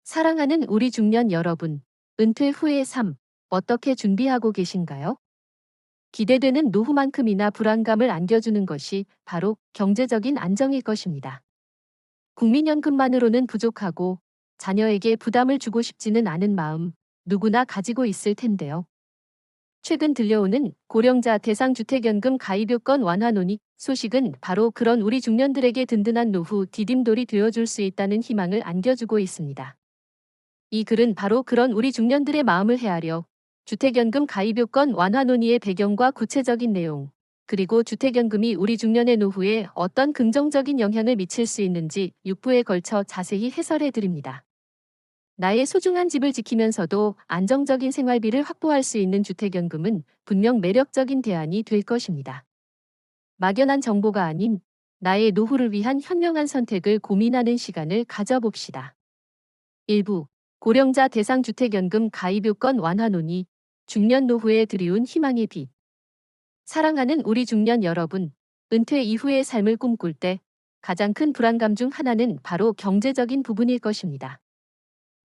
사랑하는 우리 중년 여러분, 은퇴 후의 삶, 어떻게 준비하고 계신가요? 기대되는 노후만큼이나 불안감을 안겨주는 것이 바로 경제적인 안정일 것입니다. 국민연금만으로는 부족하고 자녀에게 부담을 주고 싶지는 않은 마음, 누구나 가지고 있을 텐데요. 최근 들려오는 고령자 대상주택연금 가입요건 완화 논의 소식은 바로 그런 우리 중년들에게 든든한 노후 디딤돌이 되어줄 수 있다는 희망을 안겨주고 있습니다. 이 글은 바로 그런 우리 중년들의 마음을 헤아려 주택연금 가입요건 완화 논의의 배경과 구체적인 내용, 그리고 주택연금이 우리 중년의 노후에 어떤 긍정적인 영향을 미칠 수 있는지 6부에 걸쳐 자세히 해설해 드립니다. 나의 소중한 집을 지키면서도 안정적인 생활비를 확보할 수 있는 주택연금은 분명 매력적인 대안이 될 것입니다. 막연한 정보가 아닌 나의 노후를 위한 현명한 선택을 고민하는 시간을 가져봅시다. 1부 고령자 대상주택연금 가입요건 완화 논의, 중년 노후에 드리운 희망의 빛. 사랑하는 우리 중년 여러분, 은퇴 이후의 삶을 꿈꿀 때 가장 큰 불안감 중 하나는 바로 경제적인 부분일 것입니다.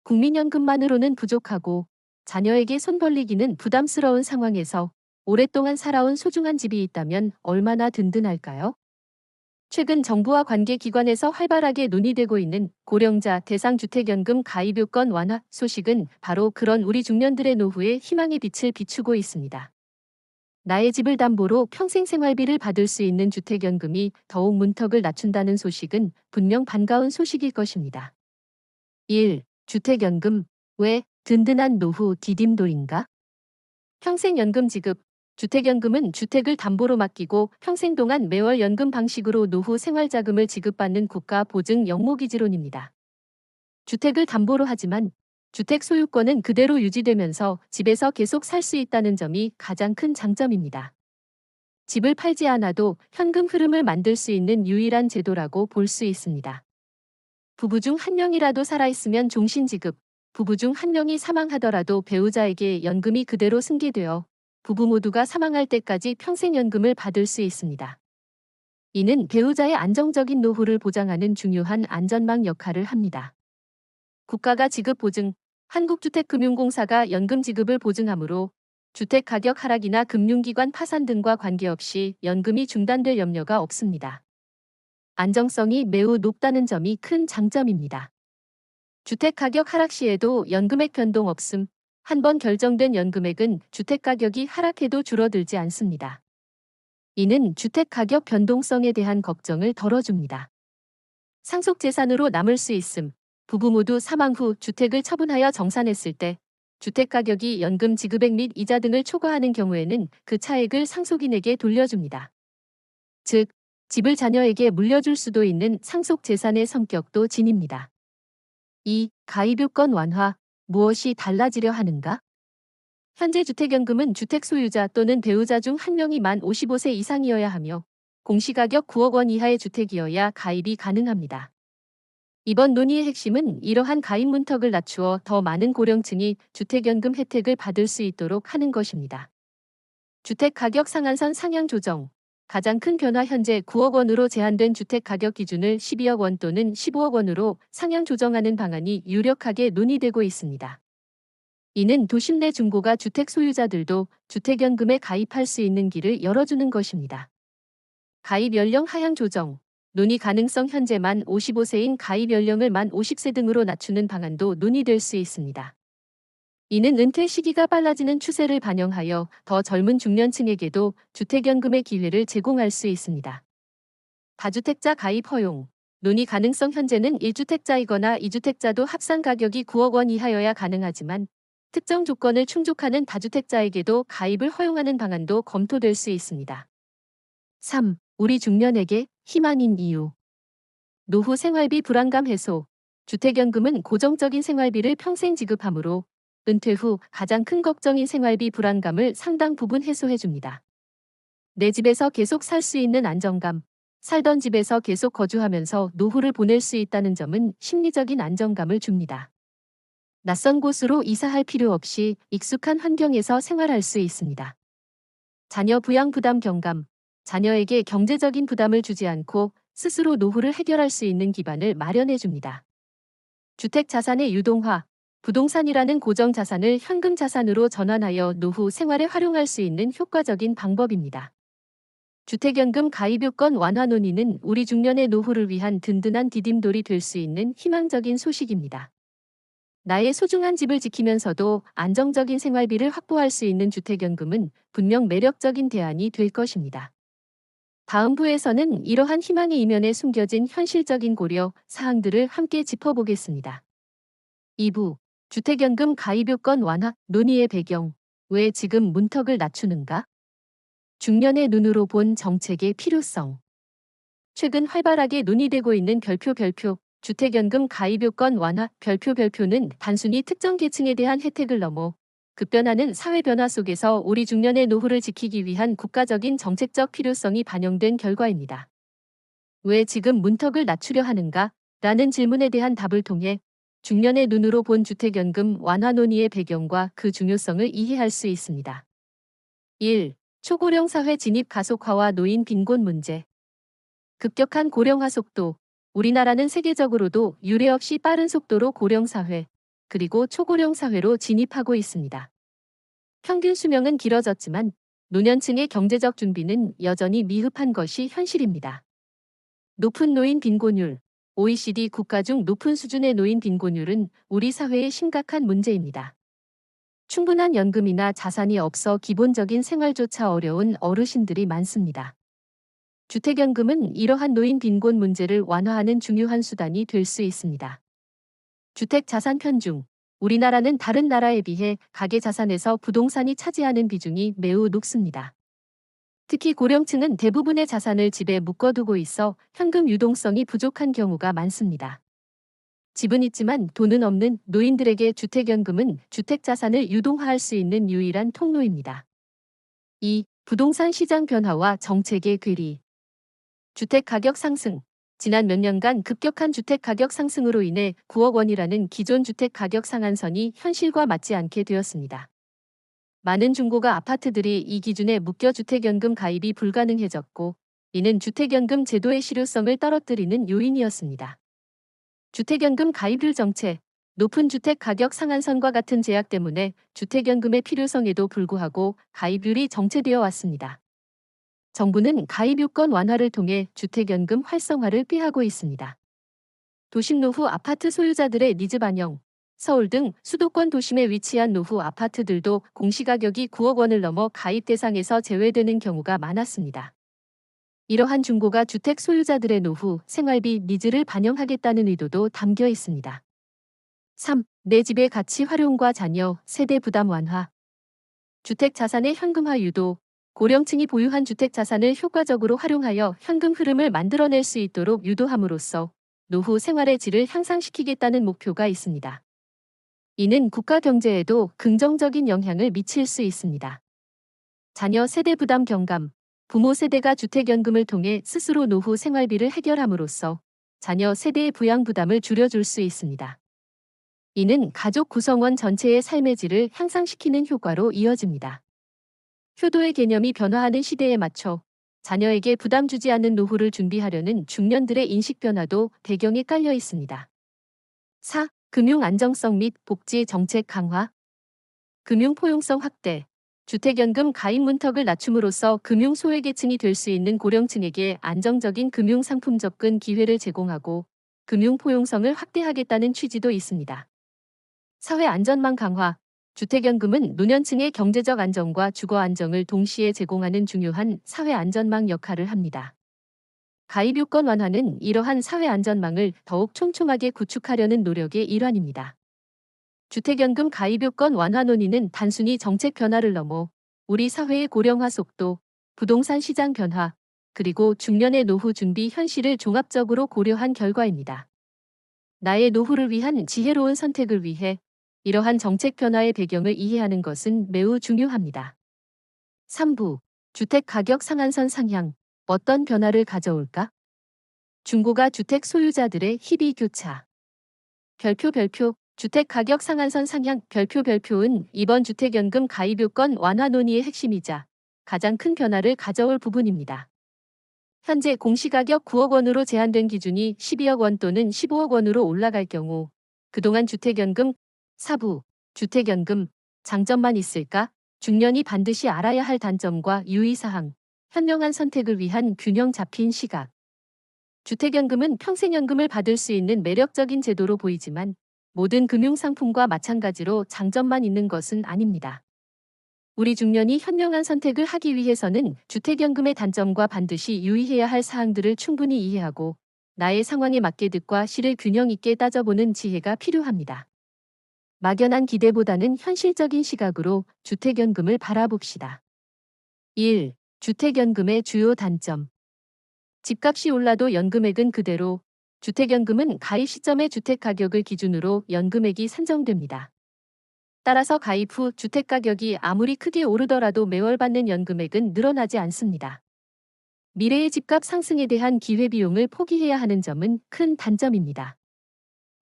국민연금만으로는 부족하고 자녀에게 손 벌리기는 부담스러운 상황에서 오랫동안 살아온 소중한 집이 있다면 얼마나 든든할까요? 최근 정부와 관계기관에서 활발하게 논의되고 있는 고령자 대상주택연금 가입요건 완화 소식은 바로 그런 우리 중년들의 노후에 희망의 빛을 비추고 있습니다. 나의 집을 담보로 평생 생활비를 받을 수 있는 주택연금이 더욱 문턱을 낮춘다는 소식은 분명 반가운 소식일 것입니다. 1. 주택연금. 왜 든든한 노후 디딤돌인가? 평생연금 지급. 주택연금은 주택을 담보로 맡기고 평생 동안 매월 연금 방식으로 노후 생활자금을 지급받는 국가 보증 영목이지론입니다. 주택을 담보로 하지만 주택 소유권은 그대로 유지되면서 집에서 계속 살 수 있다는 점이 가장 큰 장점입니다. 집을 팔지 않아도 현금 흐름을 만들 수 있는 유일한 제도라고 볼 수 있습니다. 부부 중 한 명이라도 살아있으면 종신지급, 부부 중 한 명이 사망하더라도 배우자에게 연금이 그대로 승계되어 부부 모두가 사망할 때까지 평생연금을 받을 수 있습니다. 이는 배우자의 안정적인 노후를 보장하는 중요한 안전망 역할을 합니다. 국가가 지급 보증, 한국주택금융공사가 연금 지급을 보증하므로 주택 가격 하락이나 금융기관 파산 등과 관계없이 연금이 중단될 염려가 없습니다. 안정성이 매우 높다는 점이 큰 장점입니다. 주택 가격 하락 시에도 연금액 변동 없음, 한번 결정된 연금액은 주택 가격이 하락해도 줄어들지 않습니다. 이는 주택 가격 변동성에 대한 걱정을 덜어줍니다. 상속 재산으로 남을 수 있음, 부부 모두 사망 후 주택을 처분하여 정산했을 때 주택 가격이 연금 지급액 및 이자 등을 초과하는 경우에는 그 차액을 상속인에게 돌려줍니다. 즉, 집을 자녀에게 물려줄 수도 있는 상속 재산의 성격도 지닙니다. 2. 가입요건 완화. 무엇이 달라지려 하는가? 현재 주택연금은 주택 소유자 또는 배우자 중 한 명이 만 55세 이상이어야 하며 공시가격 9억 원 이하의 주택이어야 가입이 가능합니다. 이번 논의의 핵심은 이러한 가입 문턱을 낮추어 더 많은 고령층이 주택연금 혜택을 받을 수 있도록 하는 것입니다. 주택 가격 상한선 상향 조정. 가장 큰 변화 현재 9억 원으로 제한된 주택 가격 기준을 12억 원 또는 15억 원으로 상향 조정하는 방안이 유력하게 논의되고 있습니다. 이는 도심 내 중고가 주택 소유자들도 주택연금에 가입할 수 있는 길을 열어주는 것입니다. 가입 연령 하향 조정. 논의 가능성. 현재 만 55세인 가입 연령을 만 50세 등으로 낮추는 방안도 논의될 수 있습니다. 이는 은퇴 시기가 빨라지는 추세를 반영하여 더 젊은 중년층에게도 주택연금의 기회를 제공할 수 있습니다. 다주택자 가입 허용. 논의 가능성. 현재는 1주택자이거나 2주택자도 합산 가격이 9억 원 이하여야 가능하지만 특정 조건을 충족하는 다주택자에게도 가입을 허용하는 방안도 검토될 수 있습니다. 3. 우리 중년에게 희망인 이유. 노후 생활비 불안감 해소. 주택연금은 고정적인 생활비를 평생 지급하므로 은퇴 후 가장 큰 걱정인 생활비 불안감을 상당 부분 해소해줍니다. 내 집에서 계속 살 수 있는 안정감, 살던 집에서 계속 거주하면서 노후를 보낼 수 있다는 점은 심리적인 안정감을 줍니다. 낯선 곳으로 이사할 필요 없이 익숙한 환경에서 생활할 수 있습니다. 자녀 부양 부담 경감. 자녀에게 경제적인 부담을 주지 않고 스스로 노후를 해결할 수 있는 기반을 마련해 줍니다. 주택 자산의 유동화. 부동산이라는 고정 자산을 현금 자산으로 전환하여 노후 생활에 활용할 수 있는 효과적인 방법입니다. 주택연금 가입요건 완화 논의는 우리 중년의 노후를 위한 든든한 디딤돌이 될 수 있는 희망적인 소식입니다. 나의 소중한 집을 지키면서도 안정적인 생활비를 확보할 수 있는 주택연금은 분명 매력적인 대안이 될 것입니다. 다음 부에서는 이러한 희망의 이면에 숨겨진 현실적인 고려 사항들을 함께 짚어보겠습니다. 2부 주택연금 가입요건 완화 논의의 배경. 왜 지금 문턱을 낮추는가? 중년의 눈으로 본 정책의 필요성. 최근 활발하게 논의되고 있는 별표 주택연금 가입요건 완화 별표는 단순히 특정 계층에 대한 혜택을 넘어 급변하는 사회 변화 속에서 우리 중년의 노후를 지키기 위한 국가적인 정책적 필요성이 반영된 결과입니다. 왜 지금 문턱을 낮추려 하는가? 라는 질문에 대한 답을 통해 중년의 눈으로 본 주택연금 완화 논의의 배경과 그 중요성을 이해할 수 있습니다. 1. 초고령 사회 진입 가속화와 노인 빈곤 문제. 급격한 고령화 속도. 우리나라는 세계적으로도 유례 없이 빠른 속도로 고령 사회, 그리고 초고령 사회로 진입하고 있습니다. 평균 수명은 길어졌지만 노년층의 경제적 준비는 여전히 미흡한 것이 현실입니다. 높은 노인 빈곤율. OECD 국가 중 높은 수준의 노인 빈곤율은 우리 사회의 심각한 문제입니다. 충분한 연금이나 자산이 없어 기본적인 생활조차 어려운 어르신들이 많습니다. 주택연금은 이러한 노인 빈곤 문제를 완화하는 중요한 수단이 될 수 있습니다. 주택 자산 편중. 우리나라는 다른 나라에 비해 가계 자산에서 부동산이 차지하는 비중이 매우 높습니다. 특히 고령층은 대부분의 자산을 집에 묶어두고 있어 현금 유동성이 부족한 경우가 많습니다. 집은 있지만 돈은 없는 노인들에게 주택연금은 주택 자산을 유동화할 수 있는 유일한 통로입니다. 2. 부동산 시장 변화와 정책의 괴리. 주택 가격 상승. 지난 몇 년간 급격한 주택 가격 상승으로 인해 9억 원이라는 기존 주택 가격 상한선이 현실과 맞지 않게 되었습니다. 많은 중고가 아파트들이 이 기준에 묶여 주택연금 가입이 불가능해졌고, 이는 주택연금 제도의 실효성을 떨어뜨리는 요인이었습니다. 주택연금 가입률 정책. 높은 주택 가격 상한선과 같은 제약 때문에 주택연금의 필요성에도 불구하고 가입률이 정체되어 왔습니다. 정부는 가입요건 완화를 통해 주택연금 활성화를 꾀하고 있습니다. 도심 노후 아파트 소유자들의 니즈 반영. 서울 등 수도권 도심에 위치한 노후 아파트들도 공시가격이 9억 원을 넘어 가입 대상에서 제외되는 경우가 많았습니다. 이러한 중고가 주택 소유자들의 노후 생활비 니즈를 반영하겠다는 의도도 담겨 있습니다. 3. 내 집의 가치 활용과 자녀 세대 부담 완화. 주택 자산의 현금화 유도. 고령층이 보유한 주택 자산을 효과적으로 활용하여 현금 흐름을 만들어낼 수 있도록 유도함으로써 노후 생활의 질을 향상시키겠다는 목표가 있습니다. 이는 국가 경제에도 긍정적인 영향을 미칠 수 있습니다. 자녀 세대 부담 경감. 부모 세대가 주택연금을 통해 스스로 노후 생활비를 해결함으로써 자녀 세대의 부양 부담을 줄여줄 수 있습니다. 이는 가족 구성원 전체의 삶의 질을 향상시키는 효과로 이어집니다. 효도의 개념이 변화하는 시대에 맞춰 자녀에게 부담 주지 않는 노후를 준비하려는 중년들의 인식 변화도 배경에 깔려 있습니다. 4. 금융 안정성 및 복지 정책 강화. 금융 포용성 확대. 주택연금 가입 문턱을 낮춤으로써 금융 소외계층이 될 수 있는 고령층에게 안정적인 금융 상품 접근 기회를 제공하고 금융 포용성을 확대하겠다는 취지도 있습니다. 사회 안전망 강화. 주택연금은 노년층의 경제적 안정과 주거 안정을 동시에 제공하는 중요한 사회 안전망 역할을 합니다. 가입 요건 완화는 이러한 사회 안전망을 더욱 촘촘하게 구축하려는 노력의 일환입니다. 주택연금 가입 요건 완화 논의는 단순히 정책 변화를 넘어 우리 사회의 고령화 속도, 부동산 시장 변화, 그리고 중년의 노후 준비 현실을 종합적으로 고려한 결과입니다. 나의 노후를 위한 지혜로운 선택을 위해 이러한 정책 변화의 배경을 이해하는 것은 매우 중요합니다. 3부. 주택 가격 상한선 상향. 어떤 변화를 가져올까? 중고가 주택 소유자들의 희비 교차. 별표. 주택 가격 상한선 상향 별표는 이번 주택연금 가입 요건 완화 논의의 핵심이자 가장 큰 변화를 가져올 부분입니다. 현재 공시가격 9억 원으로 제한된 기준이 12억 원 또는 15억 원으로 올라갈 경우 그동안 주택연금, 사부, 주택연금, 장점만 있을까? 중년이 반드시 알아야 할 단점과 유의사항, 현명한 선택을 위한 균형 잡힌 시각. 주택연금은 평생연금을 받을 수 있는 매력적인 제도로 보이지만 모든 금융상품과 마찬가지로 장점만 있는 것은 아닙니다. 우리 중년이 현명한 선택을 하기 위해서는 주택연금의 단점과 반드시 유의해야 할 사항들을 충분히 이해하고 나의 상황에 맞게 득과 실을 균형 있게 따져보는 지혜가 필요합니다. 막연한 기대보다는 현실적인 시각으로 주택연금을 바라봅시다. 1. 주택연금의 주요 단점. 집값이 올라도 연금액은 그대로. 주택연금은 가입 시점의 주택가격을 기준으로 연금액이 산정됩니다. 따라서 가입 후 주택가격이 아무리 크게 오르더라도 매월 받는 연금액은 늘어나지 않습니다. 미래의 집값 상승에 대한 기회비용을 포기해야 하는 점은 큰 단점입니다.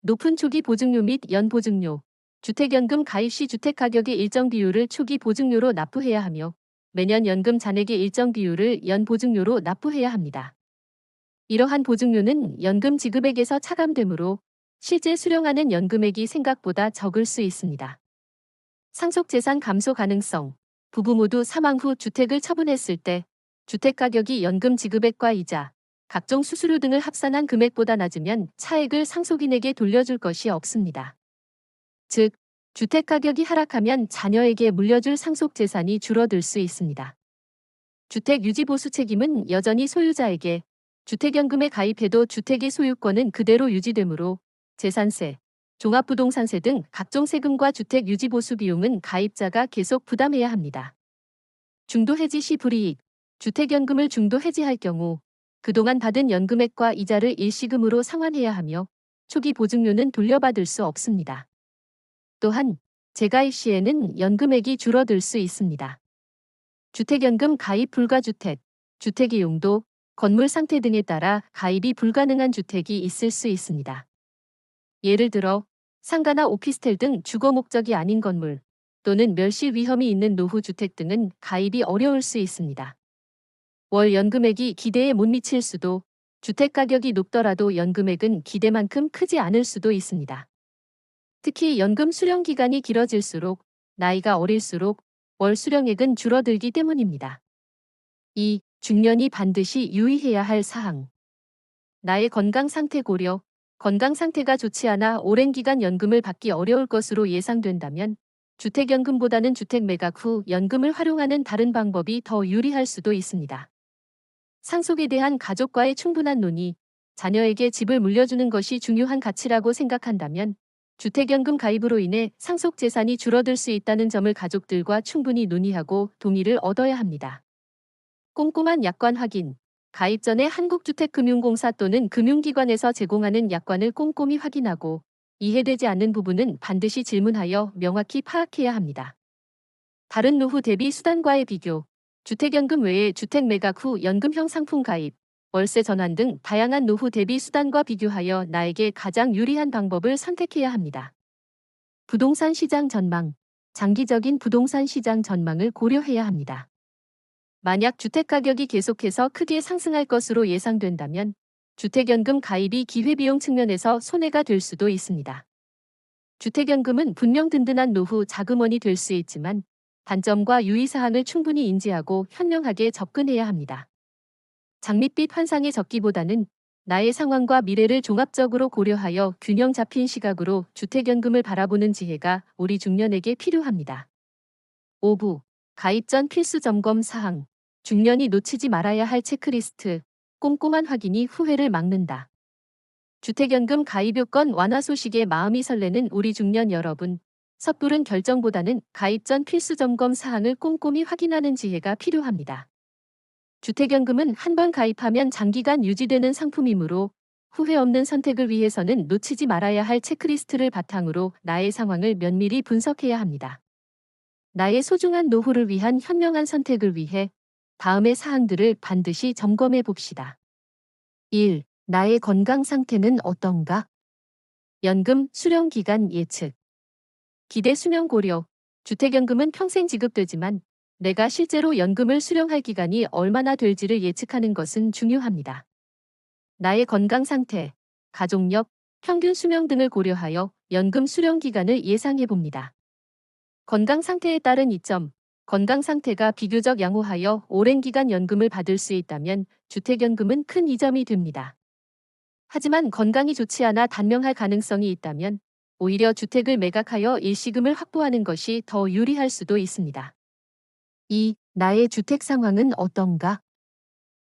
높은 초기 보증료 및 연보증료. 주택연금 가입 시 주택가격의 일정 비율을 초기 보증료로 납부해야 하며 매년 연금 잔액의 일정 비율을 연보증료로 납부해야 합니다. 이러한 보증료는 연금 지급액에서 차감되므로 실제 수령하는 연금액이 생각보다 적을 수 있습니다. 상속재산 감소 가능성. 부부 모두 사망 후 주택을 처분했을 때 주택가격이 연금 지급액과 이자, 각종 수수료 등을 합산한 금액보다 낮으면 차액을 상속인에게 돌려줄 것이 없습니다. 즉, 주택가격이 하락하면 자녀에게 물려줄 상속재산이 줄어들 수 있습니다. 주택유지보수 책임은 여전히 소유자에게, 주택연금에 가입해도 주택의 소유권은 그대로 유지되므로 재산세, 종합부동산세 등 각종 세금과 주택유지보수 비용은 가입자가 계속 부담해야 합니다. 중도해지 시 불이익. 주택연금을 중도해지할 경우 그동안 받은 연금액과 이자를 일시금으로 상환해야 하며 초기 보증료는 돌려받을 수 없습니다. 또한 재가입 시에는 연금액이 줄어들 수 있습니다. 주택연금 가입 불가주택. 주택의 용도, 건물 상태 등에 따라 가입이 불가능한 주택이 있을 수 있습니다. 예를 들어 상가나 오피스텔 등 주거 목적이 아닌 건물 또는 멸실 위험이 있는 노후주택 등은 가입이 어려울 수 있습니다. 월 연금액이 기대에 못 미칠 수도, 주택가격이 높더라도 연금액은 기대만큼 크지 않을 수도 있습니다. 특히 연금 수령 기간이 길어질수록, 나이가 어릴수록 월 수령액은 줄어들기 때문입니다. 2. 중년이 반드시 유의해야 할 사항. 나의 건강 상태 고려. 건강 상태가 좋지 않아 오랜 기간 연금을 받기 어려울 것으로 예상된다면 주택연금보다는 주택 매각 후 연금을 활용하는 다른 방법이 더 유리할 수도 있습니다. 상속에 대한 가족과의 충분한 논의, 자녀에게 집을 물려주는 것이 중요한 가치라고 생각한다면 주택연금 가입으로 인해 상속 재산이 줄어들 수 있다는 점을 가족들과 충분히 논의하고 동의를 얻어야 합니다. 꼼꼼한 약관 확인. 가입 전에 한국주택금융공사 또는 금융기관에서 제공하는 약관을 꼼꼼히 확인하고 이해되지 않는 부분은 반드시 질문하여 명확히 파악해야 합니다. 다른 노후 대비 수단과의 비교. 주택연금 외에 주택 매각 후 연금형 상품 가입, 월세 전환 등 다양한 노후 대비 수단과 비교하여 나에게 가장 유리한 방법을 선택해야 합니다. 부동산 시장 전망. 장기적인 부동산 시장 전망을 고려해야 합니다. 만약 주택가격이 계속해서 크게 상승할 것으로 예상된다면 주택연금 가입이 기회비용 측면에서 손해가 될 수도 있습니다. 주택연금은 분명 든든한 노후 자금원이 될 수 있지만 단점과 유의사항을 충분히 인지하고 현명하게 접근해야 합니다. 장밋빛 환상에 젖기보다는 나의 상황과 미래를 종합적으로 고려하여 균형 잡힌 시각으로 주택연금을 바라보는 지혜가 우리 중년에게 필요합니다. 5부. 가입 전 필수 점검 사항. 중년이 놓치지 말아야 할 체크리스트. 꼼꼼한 확인이 후회를 막는다. 주택연금 가입 요건 완화 소식에 마음이 설레는 우리 중년 여러분. 섣부른 결정보다는 가입 전 필수 점검 사항을 꼼꼼히 확인하는 지혜가 필요합니다. 주택연금은 한 번 가입하면 장기간 유지되는 상품이므로 후회 없는 선택을 위해서는 놓치지 말아야 할 체크리스트를 바탕으로 나의 상황을 면밀히 분석해야 합니다. 나의 소중한 노후를 위한 현명한 선택을 위해 다음의 사항들을 반드시 점검해 봅시다. 1. 나의 건강 상태는 어떤가? 연금 수령 기간 예측. 기대 수명 고려. 주택연금은 평생 지급되지만 내가 실제로 연금을 수령할 기간이 얼마나 될지를 예측하는 것은 중요합니다. 나의 건강 상태, 가족력, 평균 수명 등을 고려하여 연금 수령 기간을 예상해 봅니다. 건강 상태에 따른 이점, 건강 상태가 비교적 양호하여 오랜 기간 연금을 받을 수 있다면 주택연금은 큰 이점이 됩니다. 하지만 건강이 좋지 않아 단명할 가능성이 있다면 오히려 주택을 매각하여 일시금을 확보하는 것이 더 유리할 수도 있습니다. 2. 나의 주택 상황은 어떤가?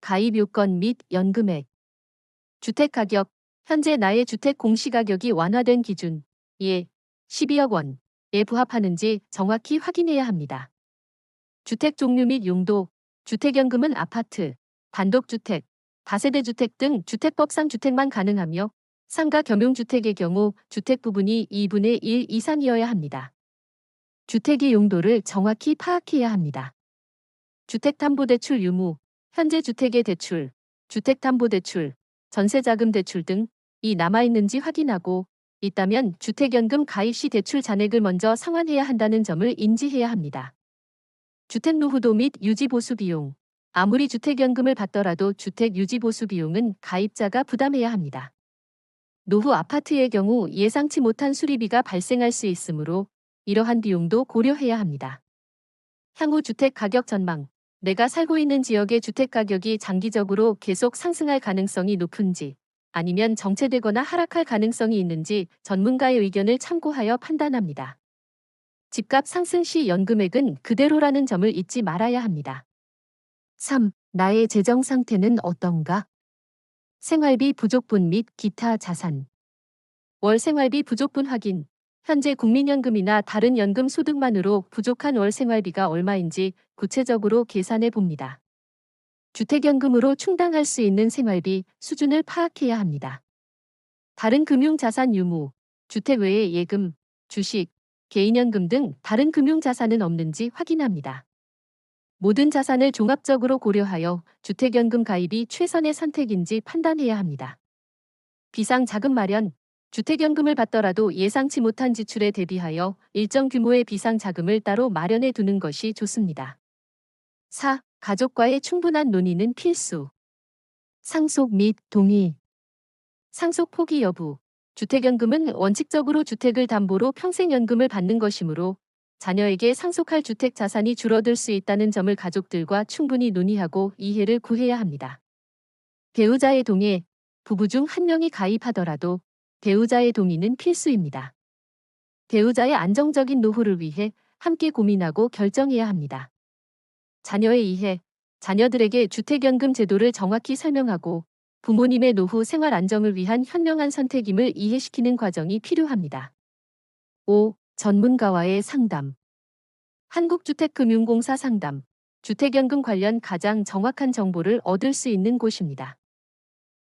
가입 요건 및 연금액. 주택 가격. 현재 나의 주택 공시가격이 완화된 기준 예, 12억 원에 부합하는지 정확히 확인해야 합니다. 주택 종류 및 용도. 주택연금은 아파트, 단독주택, 다세대주택 등 주택법상 주택만 가능하며 상가 겸용주택의 경우 주택 부분이 2분의 1 이상이어야 합니다. 주택의 용도를 정확히 파악해야 합니다. 주택담보대출 유무. 현재 주택의 대출, 주택담보대출, 전세자금 대출 등이 남아있는지 확인하고 있다면 주택연금 가입 시 대출 잔액을 먼저 상환해야 한다는 점을 인지해야 합니다. 주택노후도 및 유지보수 비용. 아무리 주택연금을 받더라도 주택 유지보수 비용은 가입자가 부담해야 합니다. 노후 아파트의 경우 예상치 못한 수리비가 발생할 수 있으므로 이러한 비용도 고려해야 합니다. 향후 주택 가격 전망. 내가 살고 있는 지역의 주택 가격이 장기적으로 계속 상승할 가능성이 높은지 아니면 정체되거나 하락할 가능성이 있는지 전문가의 의견을 참고하여 판단합니다. 집값 상승 시 연금액은 그대로라는 점을 잊지 말아야 합니다. 3. 나의 재정 상태는 어떤가? 생활비 부족분 및 기타 자산. 월 생활비 부족분 확인. 현재 국민연금이나 다른 연금 소득만으로 부족한 월 생활비가 얼마인지 구체적으로 계산해 봅니다. 주택연금으로 충당할 수 있는 생활비 수준을 파악해야 합니다. 다른 금융자산 유무. 주택 외에 예금, 주식, 개인연금 등 다른 금융자산은 없는지 확인합니다. 모든 자산을 종합적으로 고려하여 주택연금 가입이 최선의 선택인지 판단해야 합니다. 비상자금 마련. 주택연금을 받더라도 예상치 못한 지출에 대비하여 일정 규모의 비상자금을 따로 마련해 두는 것이 좋습니다. 4. 가족과의 충분한 논의는 필수. 상속 및 동의. 상속 포기 여부. 주택연금은 원칙적으로 주택을 담보로 평생연금을 받는 것이므로 자녀에게 상속할 주택 자산이 줄어들 수 있다는 점을 가족들과 충분히 논의하고 이해를 구해야 합니다. 배우자의 동의. 부부 중 한 명이 가입하더라도 배우자의 동의는 필수입니다. 배우자의 안정적인 노후를 위해 함께 고민하고 결정해야 합니다. 자녀의 이해. 자녀들에게 주택연금 제도를 정확히 설명하고 부모님의 노후 생활 안정을 위한 현명한 선택임을 이해시키는 과정이 필요합니다. 5. 전문가와의 상담. 한국주택금융공사 상담. 주택연금 관련 가장 정확한 정보를 얻을 수 있는 곳입니다.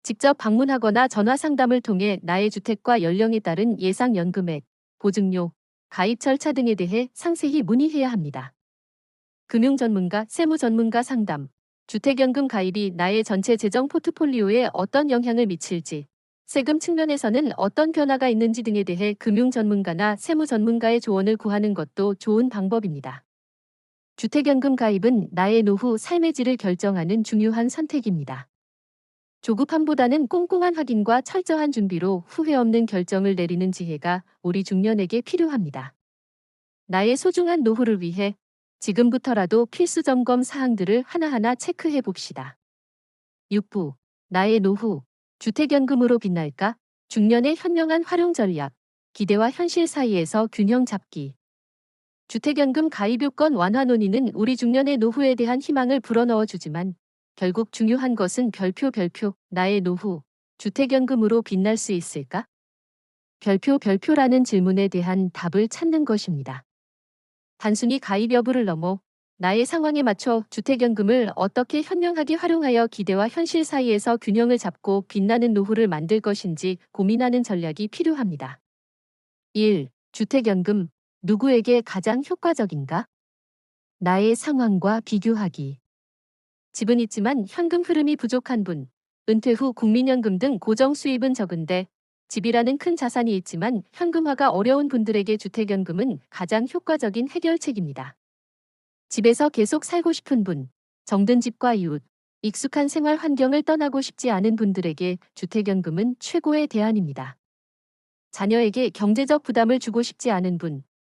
직접 방문하거나 전화 상담을 통해 나의 주택과 연령에 따른 예상 연금액, 보증료, 가입 절차 등에 대해 상세히 문의해야 합니다. 금융전문가, 세무전문가 상담. 주택연금 가입이 나의 전체 재정 포트폴리오에 어떤 영향을 미칠지, 세금 측면에서는 어떤 변화가 있는지 등에 대해 금융전문가나 세무전문가의 조언을 구하는 것도 좋은 방법입니다. 주택연금 가입은 나의 노후 삶의 질을 결정하는 중요한 선택입니다. 조급함보다는 꼼꼼한 확인과 철저한 준비로 후회 없는 결정을 내리는 지혜가 우리 중년에게 필요합니다. 나의 소중한 노후를 위해 지금부터라도 필수 점검 사항들을 하나하나 체크해 봅시다. 6부. 나의 노후. 주택연금으로 빛날까? 중년의 현명한 활용 전략. 기대와 현실 사이에서 균형 잡기. 주택연금 가입 요건 완화 논의는 우리 중년의 노후에 대한 희망을 불어넣어 주지만 결국 중요한 것은 별표 나의 노후, 주택연금으로 빛날 수 있을까? 별표라는 질문에 대한 답을 찾는 것입니다. 단순히 가입 여부를 넘어 나의 상황에 맞춰 주택연금을 어떻게 현명하게 활용하여 기대와 현실 사이에서 균형을 잡고 빛나는 노후를 만들 것인지 고민하는 전략이 필요합니다. 1. 주택연금. 누구에게 가장 효과적인가? 나의 상황과 비교하기. 집은 있지만 현금 흐름이 부족한 분, 은퇴 후 국민연금 등 고정 수입은 적은데 집이라는 큰 자산이 있지만 현금화가 어려운 분들에게 주택연금은 가장 효과적인 해결책입니다. 집에서 계속 살고 싶은 분, 정든 집과 이웃, 익숙한 생활 환경을 떠나고 싶지 않은 분들에게 주택연금은 최고의 대안입니다. 자녀에게 경제적 부담을 주고 싶지 않은 분,